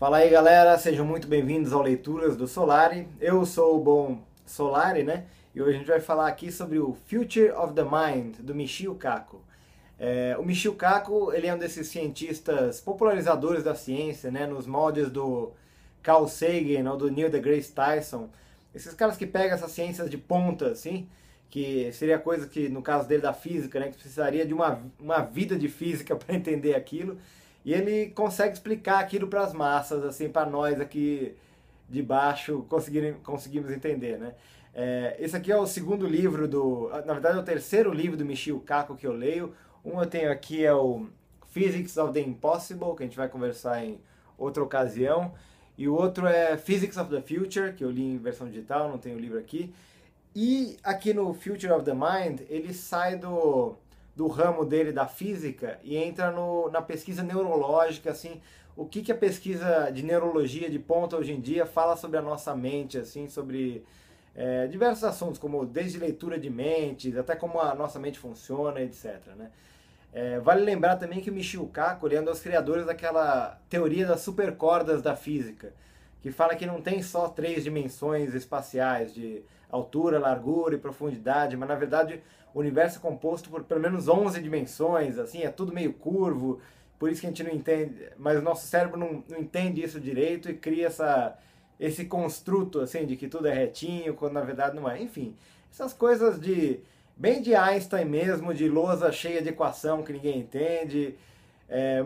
Fala aí galera, sejam muito bem-vindos ao Leituras do Solari. Eu sou o bom Solari, né? E hoje a gente vai falar aqui sobre o Future of the Mind, do Michio Kaku. O Michio Kaku, ele é um desses cientistas popularizadores da ciência, né? Nos moldes do Carl Sagan ou do Neil deGrasse Tyson. Esses caras que pegam essas ciências de ponta, assim, que seria coisa que, no caso dele, da física, né? Que precisaria de uma vida de física para entender aquilo. E ele consegue explicar aquilo para as massas, assim, para nós aqui de baixo conseguimos entender, né? Esse aqui é o segundo livro na verdade é o terceiro livro do Michio Kaku que eu leio. Um eu tenho aqui é o Physics of the Impossible, que a gente vai conversar em outra ocasião. E o outro é Physics of the Future, que eu li em versão digital, não tenho o livro aqui. E aqui no Future of the Mind, ele sai do ramo dele da física e entra na pesquisa neurológica, assim, o que a pesquisa de neurologia de ponta hoje em dia fala sobre a nossa mente, assim, sobre diversos assuntos, como desde leitura de mentes, até como a nossa mente funciona, etc. Né? Vale lembrar também que o Michio Kaku ele é um dos criadores daquela teoria das supercordas da física, que fala que não tem só 3 dimensões espaciais de altura, largura e profundidade, mas na verdade o universo é composto por pelo menos 11 dimensões, assim, é tudo meio curvo, por isso que a gente não entende, mas o nosso cérebro não entende isso direito e cria esse construto, assim, de que tudo é retinho, quando na verdade não é. Enfim, essas coisas bem de Einstein mesmo, de lousa cheia de equação que ninguém entende,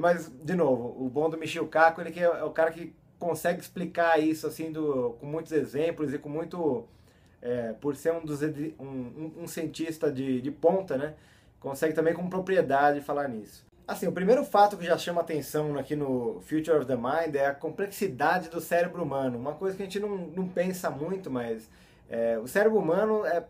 mas, de novo, o bom do Michio Kaku, ele que é o cara que consegue explicar isso, assim, com muitos exemplos e com muito... por ser um cientista de ponta, né? Consegue também com propriedade falar nisso. Assim, o primeiro fato que já chama atenção aqui no Future of the Mind é a complexidade do cérebro humano. Uma coisa que a gente não pensa muito, mas o cérebro humano é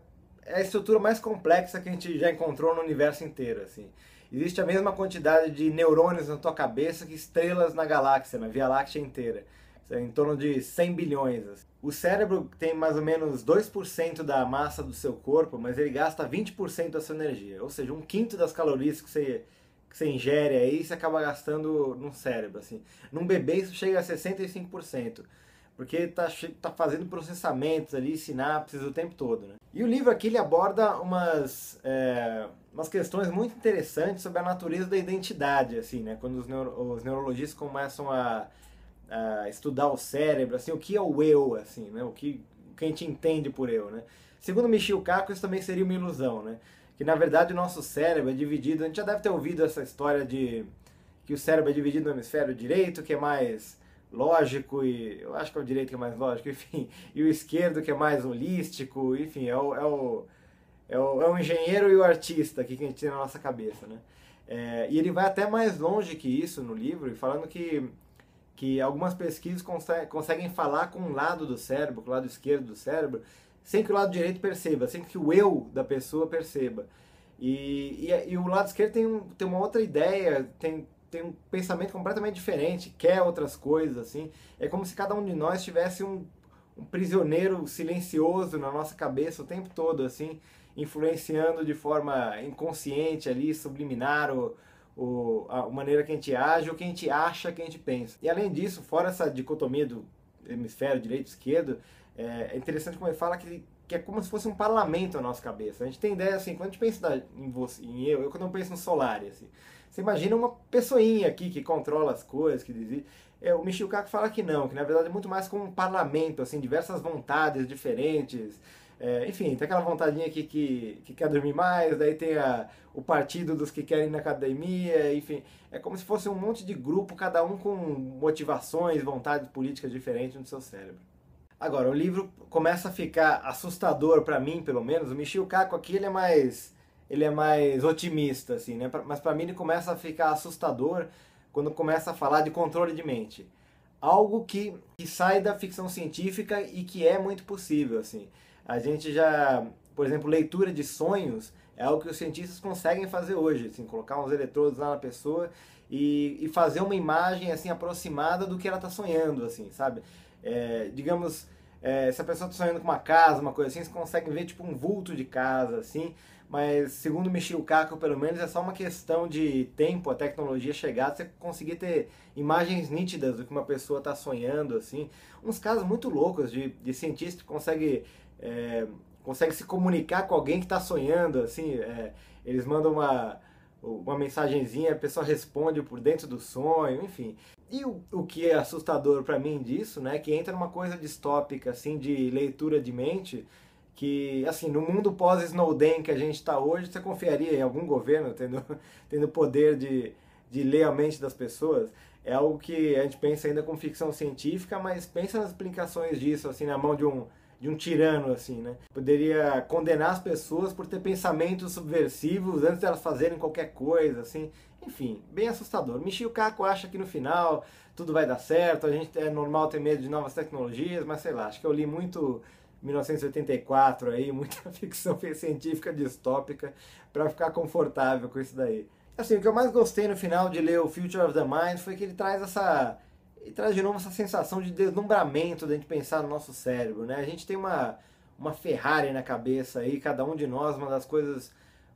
a estrutura mais complexa que a gente já encontrou no universo inteiro, assim. Existe a mesma quantidade de neurônios na tua cabeça que estrelas na galáxia, na Via Láctea inteira. Em torno de 100 bilhões. Assim. O cérebro tem mais ou menos 2% da massa do seu corpo, mas ele gasta 20% da sua energia. Ou seja, um quinto das calorias que você ingere aí, você acaba gastando no cérebro. Assim. Num bebê isso chega a 65%. Porque tá fazendo processamentos ali, sinapses o tempo todo. Né? E o livro aqui ele aborda umas questões muito interessantes sobre a natureza da identidade. Assim, né? Quando os neurologistas começam a estudar o cérebro, assim, o que é o eu, assim, né? O que a gente entende por eu, né? Segundo Michio Kaku, isso também seria uma ilusão, né? Que na verdade o nosso cérebro é dividido, a gente já deve ter ouvido essa história de que o cérebro é dividido no hemisfério direito, que é mais lógico, e eu acho que é o direito que é mais lógico, enfim, e o esquerdo que é mais holístico, enfim, é o engenheiro e o artista aqui que a gente tem na nossa cabeça, né? E ele vai até mais longe que isso no livro, falando que algumas pesquisas conseguem falar com um lado do cérebro, com o lado esquerdo do cérebro, sem que o lado direito perceba, sem que o eu da pessoa perceba. E o lado esquerdo tem uma outra ideia, tem um pensamento completamente diferente, quer outras coisas, assim. É como se cada um de nós tivesse um prisioneiro silencioso na nossa cabeça o tempo todo, assim, influenciando de forma inconsciente ali, subliminar a maneira que a gente age, o que a gente acha, que a gente pensa. E além disso, fora essa dicotomia do hemisfério direito e esquerdo, é interessante como ele fala que é como se fosse um parlamento na nossa cabeça. A gente tem ideia, assim, quando a gente pensa em você, eu quando eu penso no Solari, assim, você imagina uma pessoinha aqui que controla as coisas, que diz... O Michio Kaku fala que não, que na verdade é muito mais como um parlamento, assim, diversas vontades diferentes. Enfim, tem aquela vontadinha aqui que quer dormir mais, daí tem o partido dos que querem ir na academia, enfim. É como se fosse um monte de grupo, cada um com motivações, vontades políticas diferentes no seu cérebro. Agora, o livro começa a ficar assustador para mim, pelo menos. O Michio Kaku aqui ele é mais otimista, assim, né? Mas para mim ele começa a ficar assustador quando começa a falar de controle de mente. Algo que sai da ficção científica e que é muito possível, assim. A gente já, por exemplo, leitura de sonhos é algo que os cientistas conseguem fazer hoje, assim, colocar uns eletrodos lá na pessoa e fazer uma imagem assim aproximada do que ela está sonhando, assim, sabe? Digamos, se a pessoa está sonhando com uma casa, uma coisa assim, você consegue ver tipo um vulto de casa, assim, mas segundo o Michio Kaku, pelo menos, é só uma questão de tempo, a tecnologia chegar, você conseguir ter imagens nítidas do que uma pessoa está sonhando, assim. Uns casos muito loucos de cientista que consegue se comunicar com alguém que está sonhando, assim, eles mandam uma mensagenzinha, a pessoa responde por dentro do sonho, enfim. E o que é assustador para mim disso, né, que entra numa coisa distópica, assim, de leitura de mente, que, assim, no mundo pós-Snowden que a gente está hoje, você confiaria em algum governo tendo poder de ler a mente das pessoas? É algo que a gente pensa ainda com ficção científica, mas pensa nas implicações disso, assim, na mão de um tirano, assim, né? Poderia condenar as pessoas por ter pensamentos subversivos antes de elas fazerem qualquer coisa, assim. Enfim, bem assustador. Michio Kaku acha que no final tudo vai dar certo, a gente é normal ter medo de novas tecnologias, mas sei lá, acho que eu li muito 1984 aí, muita ficção científica distópica para ficar confortável com isso daí. Assim, o que eu mais gostei no final de ler o Future of the Mind foi que ele traz de novo essa sensação de deslumbramento da gente pensar no nosso cérebro, né? A gente tem uma Ferrari na cabeça aí, cada um de nós, uma das coisas,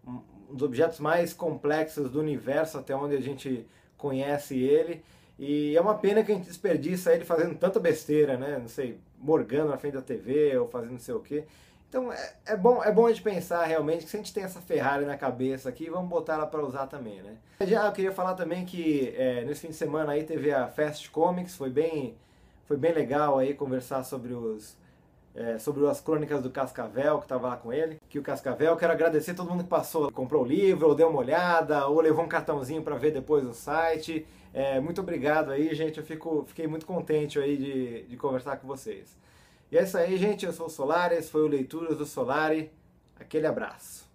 um dos objetos mais complexos do universo até onde a gente conhece ele. E é uma pena que a gente desperdiça ele fazendo tanta besteira, né? Não sei, morgando na frente da TV ou fazendo não sei o quê. Então é bom a gente pensar realmente que se a gente tem essa Ferrari na cabeça aqui, vamos botar ela para usar também, né? Já eu queria falar também que nesse fim de semana aí teve a Fast Comics, foi bem legal aí conversar sobre as crônicas do Cascavel, que estava lá com ele. Que o Cascavel, quero agradecer todo mundo que passou, comprou o livro, ou deu uma olhada, ou levou um cartãozinho para ver depois no site. Muito obrigado aí, gente, fiquei muito contente aí de conversar com vocês. E é isso aí, gente, eu sou o Solari, esse foi o Leituras do Solari, aquele abraço.